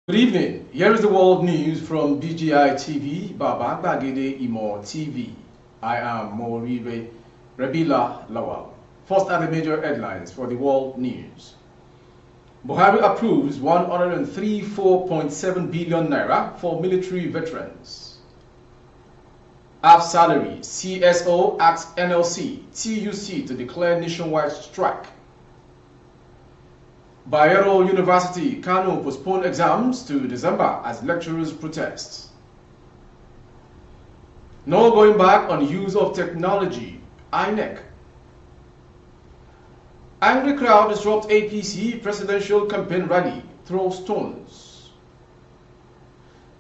Good evening. Here is the world news from BGI TV, Baba Bagede Imo TV. I am Moribe Rabila Lawal. First are the major headlines for the world news. Buhari approves 134.7 billion naira for military veterans. Half salary, CSO asks NLC, TUC to declare nationwide strike. Bayero University, Kano postponed exams to December as lecturers protest. No going back on use of technology, INEC. Angry crowd disrupts APC presidential campaign rally, throw stones.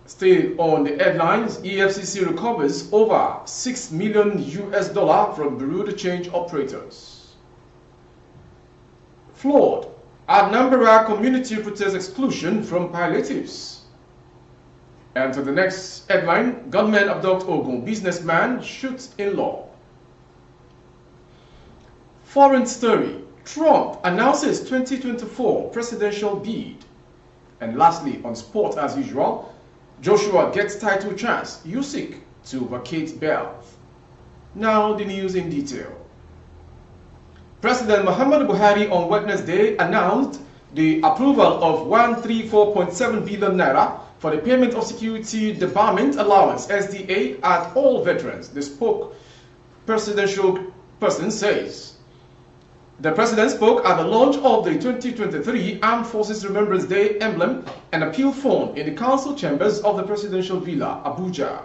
Still on the headlines, EFCC recovers over $6 million from Bureau de Change operators. Flawed. At Nambara community protests exclusion from palliatives. And to the next headline, gunmen abduct Ogun businessman shoots in-law. Foreign story, Trump announces 2024 presidential bid. And lastly, on sport as usual, Joshua gets title chance, Usyk to vacate belt. Now the news in detail. President Muhammadu Buhari on Wednesday announced the approval of 134.7 billion naira for the payment of security debarment allowance SDA at all veterans, the spokespresidential person says. The president spoke at the launch of the 2023 Armed Forces Remembrance Day emblem and appeal phone in the council chambers of the presidential villa, Abuja.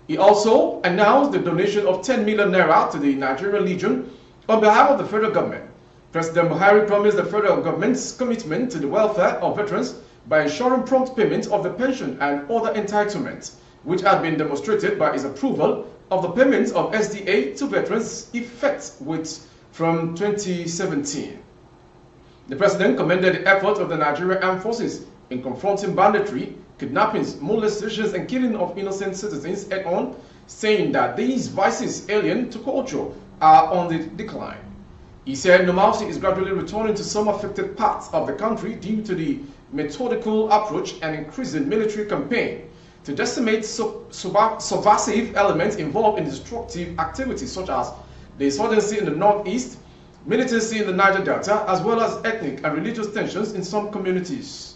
He also announced the donation of 10 million naira to the Nigerian Legion on behalf of the federal government. President Buhari promised the federal government's commitment to the welfare of veterans by ensuring prompt payment of the pension and other entitlements, which had been demonstrated by his approval of the payments of SDA to veterans effect from 2017. The president commended the effort of the Nigerian Armed Forces in confronting banditry, kidnappings, molestations, and killing of innocent citizens head-on, saying that these vices alien to culture are on the decline. He said normalcy is gradually returning to some affected parts of the country due to the methodical approach and increasing military campaign to decimate subversive elements involved in destructive activities such as the insurgency in the northeast, militancy in the Niger Delta, as well as ethnic and religious tensions in some communities.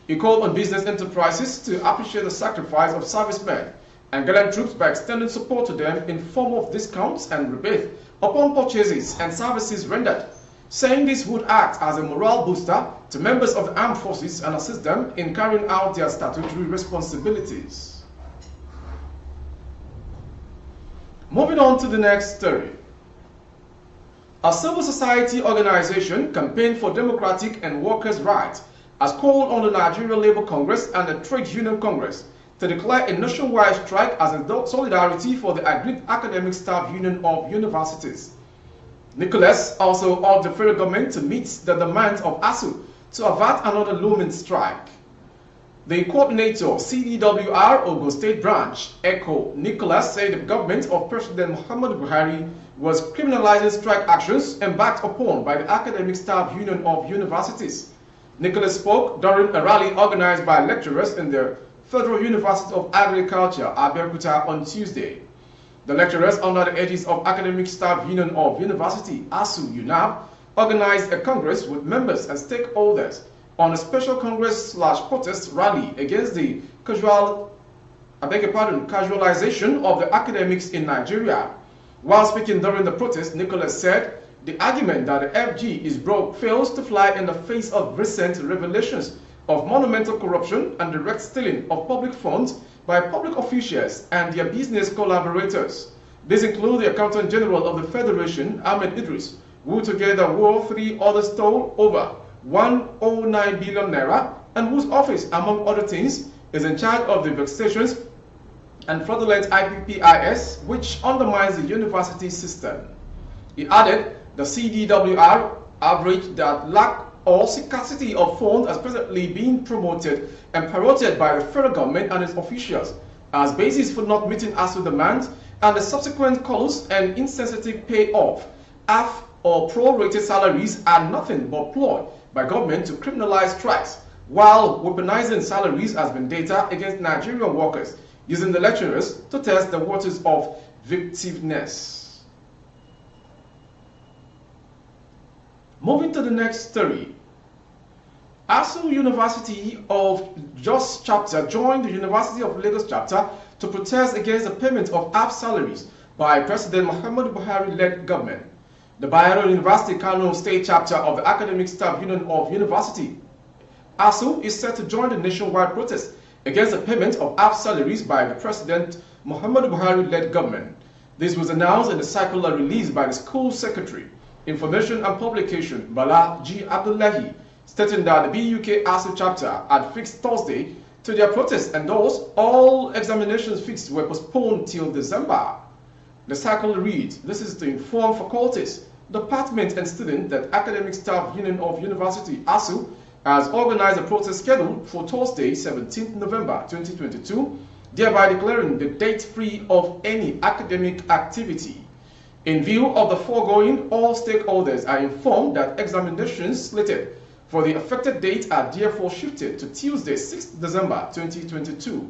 He called on business enterprises to appreciate the sacrifice of servicemen and gallant troops by extending support to them in form of discounts and rebate upon purchases and services rendered, saying this would act as a morale booster to members of the armed forces and assist them in carrying out their statutory responsibilities. Moving on to the next story. A civil society organization, Campaign for Democratic and Workers' Rights, has called on the Nigerian Labour Congress and the Trade Union Congress to declare a nationwide strike as a solidarity for the aggrieved Academic Staff Union of Universities. Nicholas also urged the federal government to meet the demands of ASU to avert another looming strike. The coordinator, CDWR Ogun State Branch, Echo Nicholas, said the government of President Muhammadu Buhari was criminalizing strike actions embarked upon by the Academic Staff Union of Universities. Nicholas spoke during a rally organized by lecturers in the Federal University of Agriculture, Abeokuta, on Tuesday. The lecturers, under the aegis of Academic Staff Union of University, ASU, UNAB, organized a congress with members and stakeholders on a special congress/protest rally against the casualization of the academics in Nigeria. While speaking during the protest, Nicholas said the argument that the FG is broke fails to fly in the face of recent revelations of monumental corruption and direct stealing of public funds by public officials and their business collaborators. These include the Accountant General of the Federation, Ahmed Idris, who together wore 3 others stole over 109 billion naira and whose office, among other things, is in charge of the vexations and fraudulent IPPIS, which undermines the university system. He added the CDWR average that lack or scarcity of funds as presently being promoted and parroted by the federal government and its officials as basis for not meeting ASU demands and the subsequent callous and insensitive payoff, half or prorated salaries are nothing but ploy by government to criminalize strikes while weaponizing salaries as vendetta against Nigerian workers, using the lecturers to test the waters of vindictiveness. Moving to the next story. ASU University of Jos chapter joined the University of Lagos chapter to protest against the payment of half salaries by President Muhammadu Buhari-led government. The Bayero University Kano State chapter of the Academic Staff Union of University, ASU, is set to join the nationwide protest against the payment of half salaries by the President Muhammadu Buhari-led government. This was announced in a circular released by the School Secretary, Information and Publication, Bala G. Abdullahi, stating that the BUK ASU chapter had fixed Thursday to their protest, and thus all examinations fixed were postponed till December. The circular reads, "This is to inform faculties, departments and students that Academic Staff Union of University ASU has organized a protest scheduled for Thursday, 17th November 2022, thereby declaring the date free of any academic activity. In view of the foregoing, all stakeholders are informed that examinations slated for the affected date are therefore shifted to Tuesday, 6th December 2022.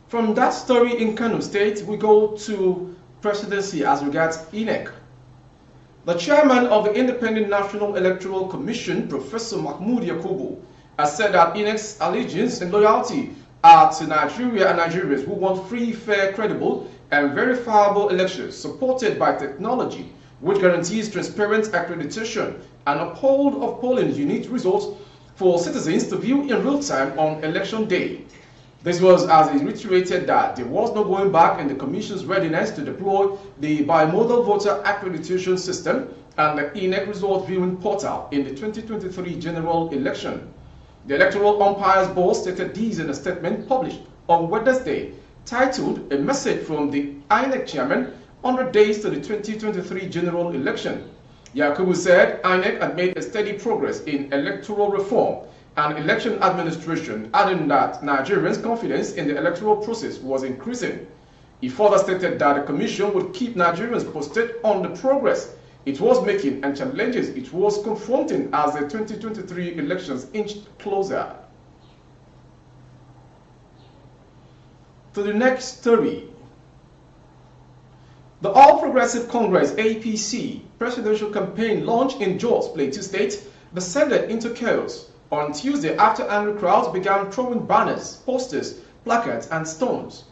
From that story in Kano State, we go to presidency as regards INEC. The chairman of the Independent National Electoral Commission, Professor Mahmoud Yakubu, has said that INEC's allegiance and loyalty are to Nigeria and Nigerians who want free, fair, credible, and verifiable elections supported by technology, which guarantees transparent accreditation and uphold of polling unit results for citizens to view in real time on election day. This was as he reiterated that there was no going back in the Commission's readiness to deploy the bimodal voter accreditation system and the INEC result viewing portal in the 2023 general election. The Electoral Umpires Board stated these in a statement published on Wednesday, titled "A Message from the INEC Chairman 100 Days to the 2023 General Election." Yakubu said INEC had made a steady progress in electoral reform and election administration, adding that Nigerians' confidence in the electoral process was increasing. He further stated that the Commission would keep Nigerians posted on the progress it was making and challenges it was confronting as the 2023 elections inched closer. To the next story. The All Progressive Congress APC presidential campaign launch in Jos, Plateau State descended into chaos on Tuesday after angry crowds began throwing banners, posters, placards, and stones.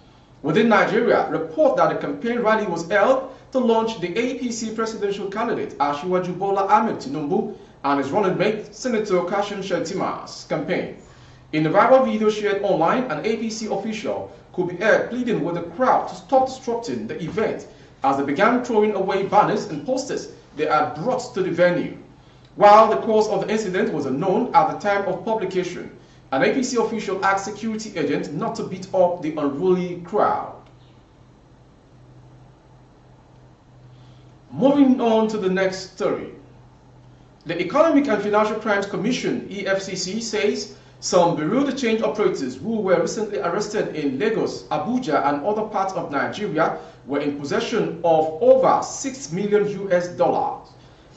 Within Nigeria, report that the campaign rally was held to launch the APC presidential candidate Asiwaju Bola Ahmed Tinubu and his running mate Senator Kashim Shettima's campaign. In a viral video shared online, an APC official could be heard pleading with the crowd to stop disrupting the event as they began throwing away banners and posters they had brought to the venue. While the cause of the incident was unknown at the time of publication, an APC official asked security agents not to beat up the unruly crowd. Moving on to the next story. The Economic and Financial Crimes Commission, EFCC, says some Bureau de Change operators who were recently arrested in Lagos, Abuja, and other parts of Nigeria were in possession of over $6 million.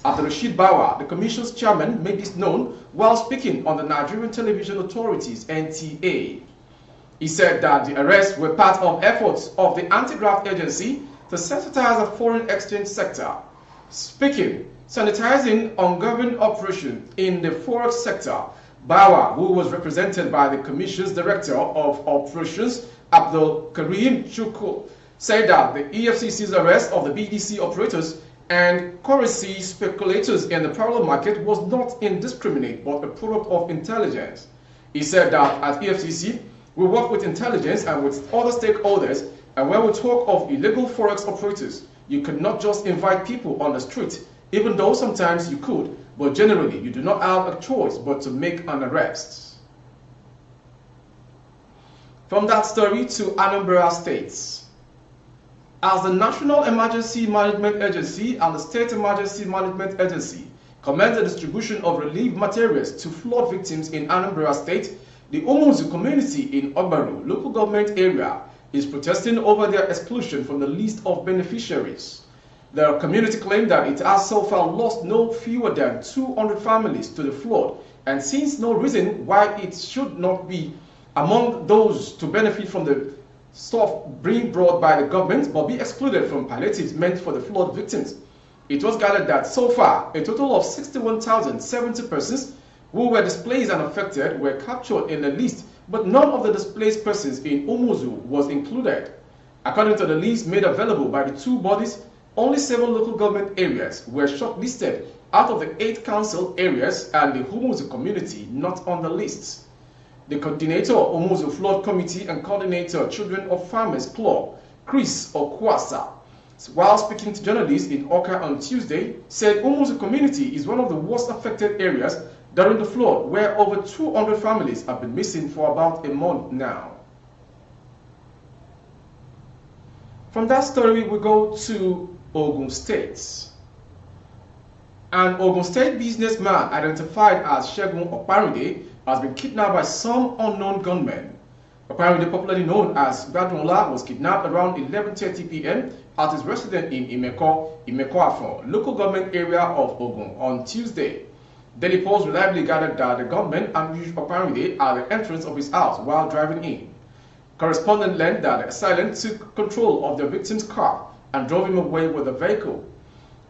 Abdulrashid Bawa, the Commission's chairman, made this known while speaking on the Nigerian Television Authority's NTA. He said that the arrests were part of efforts of the Anti-graft agency to sensitize the foreign exchange sector. Speaking, sanitizing ongoing operation in the forex sector, Bawa, who was represented by the Commission's Director of Operations, Abdul Karim Chukwu, said that the EFCC's arrest of the BDC operators and currency speculators in the parallel market was not indiscriminate but a product of intelligence. He said that at EFCC, we work with intelligence and with other stakeholders, and when we talk of illegal forex operators, you cannot just invite people on the street, even though sometimes you could, but generally you do not have a choice but to make an arrest. From that story to Anambra State. As the National Emergency Management Agency and the State Emergency Management Agency commence the distribution of relief materials to flood victims in Anambra State, the Umuzu community in Ogbaru local government area is protesting over their exclusion from the list of beneficiaries. The community claimed that it has so far lost no fewer than 200 families to the flood and sees no reason why it should not be among those to benefit from the stuff being brought by the government but be excluded from palliatives meant for the flood victims. It was gathered that so far, a total of 61,070 persons who were displaced and affected were captured in the list, but none of the displaced persons in Umuzu was included. According to the list made available by the two bodies, only 7 local government areas were shortlisted out of the 8 council areas and the Umuzu community not on the list. The coordinator of Umuzu Flood Committee and coordinator Children of Farmers Club, Chris Okwasa, while speaking to journalists in Oka on Tuesday, said Umuzu community is one of the worst affected areas during the flood, where over 200 families have been missing for about a month now. From that story, we go to Ogun State. An Ogun State businessman identified as Segun Oparinde has been kidnapped by some unknown gunmen. Oparinde, popularly known as Badunla, was kidnapped around 11:30 p.m. at his residence in Imeko-Afon, local government area of Ogun, on Tuesday. Daily Post reliably gathered that the gunmen ambushed Oparinde at the entrance of his house while driving in. Correspondent learned that the assailant took control of the victim's car and drove him away with the vehicle.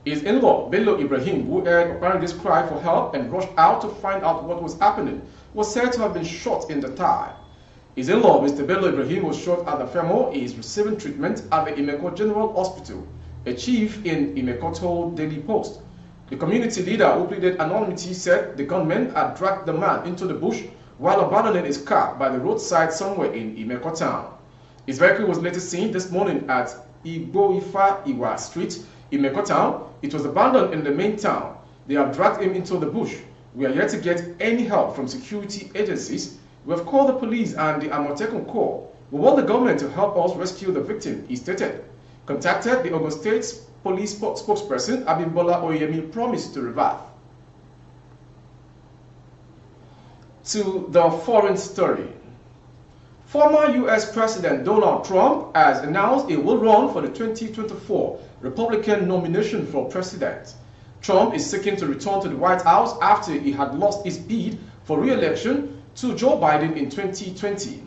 His in-law, Bello Ibrahim, who heard Oparinde's cry for help and rushed out to find out what was happening, was said to have been shot in the thigh. His in-law, Mr. Bello Ibrahim, was shot at the femur. He is receiving treatment at the Imeko General Hospital. A chief in Imeko told Daily Post. The community leader, who pleaded anonymity, said the gunmen had dragged the man into the bush while abandoning his car by the roadside somewhere in Imeko town. His vehicle was later seen this morning at Igboifa Iwa Street, Imeko town. It was abandoned in the main town. They have dragged him into the bush. We are yet to get any help from security agencies. We have called the police and the Amotekun Corps. We want the government to help us rescue the victim, he stated. Contacted, the Ogun State Police spokesperson Abimbola Oyemi promised to revive. To the foreign story. Former U.S. President Donald Trump has announced he will run for the 2024 Republican nomination for president. Trump is seeking to return to the White House after he had lost his bid for re-election to Joe Biden in 2020.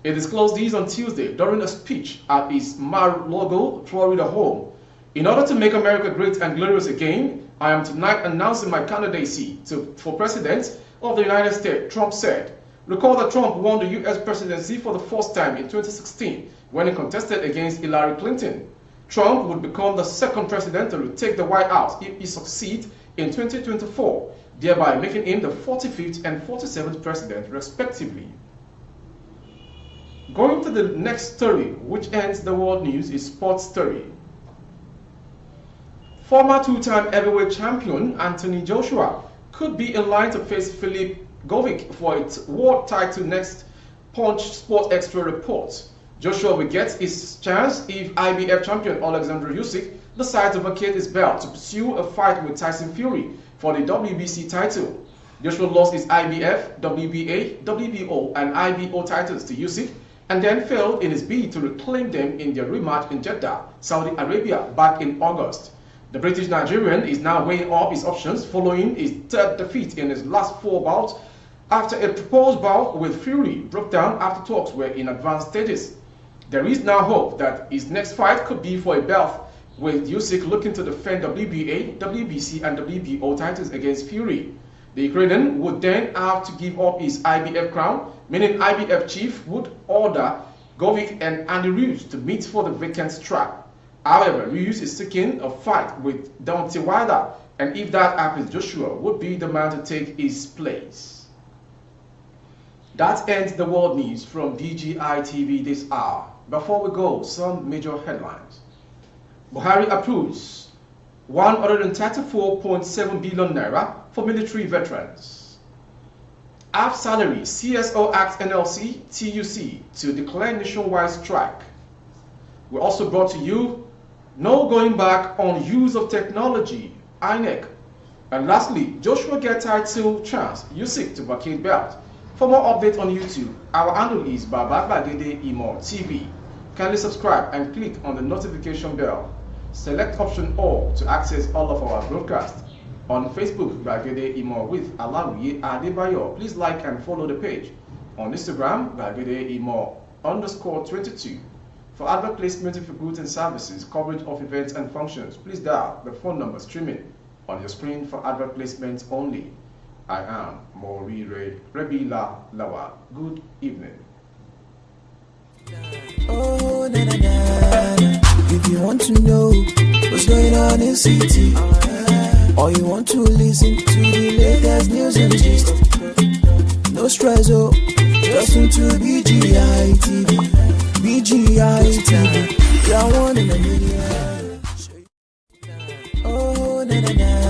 He disclosed this on Tuesday during a speech at his Mar-a-Lago, Florida home. In order to make America great and glorious again, I am tonight announcing my candidacy for president of the United States, Trump said. Recall that Trump won the U.S. presidency for the first time in 2016 when he contested against Hillary Clinton. Trump would become the second president to retake the White House if he succeeds in 2024, thereby making him the 45th and 47th president, respectively. Going to the next story, which ends the world news, is sports story. Former two-time heavyweight champion Anthony Joshua could be in line to face Filip Govic for its world title next, Punch Sport Extra reports. Joshua will get his chance if IBF champion Alexander Usyk decides to vacate his belt to pursue a fight with Tyson Fury for the WBC title. Joshua lost his IBF, WBA, WBO, and IBO titles to Usyk and then failed in his bid to reclaim them in their rematch in Jeddah, Saudi Arabia back in August. The British Nigerian is now weighing up his options following his third defeat in his last 4 bouts after a proposed bout with Fury broke down after talks were in advanced stages. There is now hope that his next fight could be for a belt, with Usyk looking to defend WBA, WBC, and WBO titles against Fury. The Ukrainian would then have to give up his IBF crown, meaning IBF chief would order Govic and Andy Ruiz to meet for the vacant strap. However, Ruiz is seeking a fight with Deontay Wilder, and if that happens, Joshua would be the man to take his place. That ends the world news from DGI TV this hour. Before we go, some major headlines. Buhari approves 134.7 billion naira for military veterans. Half salary, CSO asks NLC, TUC to declare nationwide strike. We also brought to you no going back on use of technology, INEC. And lastly, Joshua get title chance, Usyk to vacate belt. For more updates on YouTube, our handle is Babagba Dede Imo TV. Kindly subscribe and click on the notification bell. Select option All to access all of our broadcasts. On Facebook, Gbagede Imo with Alawiye Adebayo. Please like and follow the page. On Instagram, Gbagede Imo _22. For advert placement for goods and services, coverage of events and functions, please dial the phone number streaming on your screen for advert placements only. I am Morire Rebila Lawa. Good evening. Oh, na, na, na. If you want to know what's going on in city, or you want to listen to the latest news and gist, no stress, oh, just tune to BGI TV. BGI TV, you're one in a million. Oh, na na na.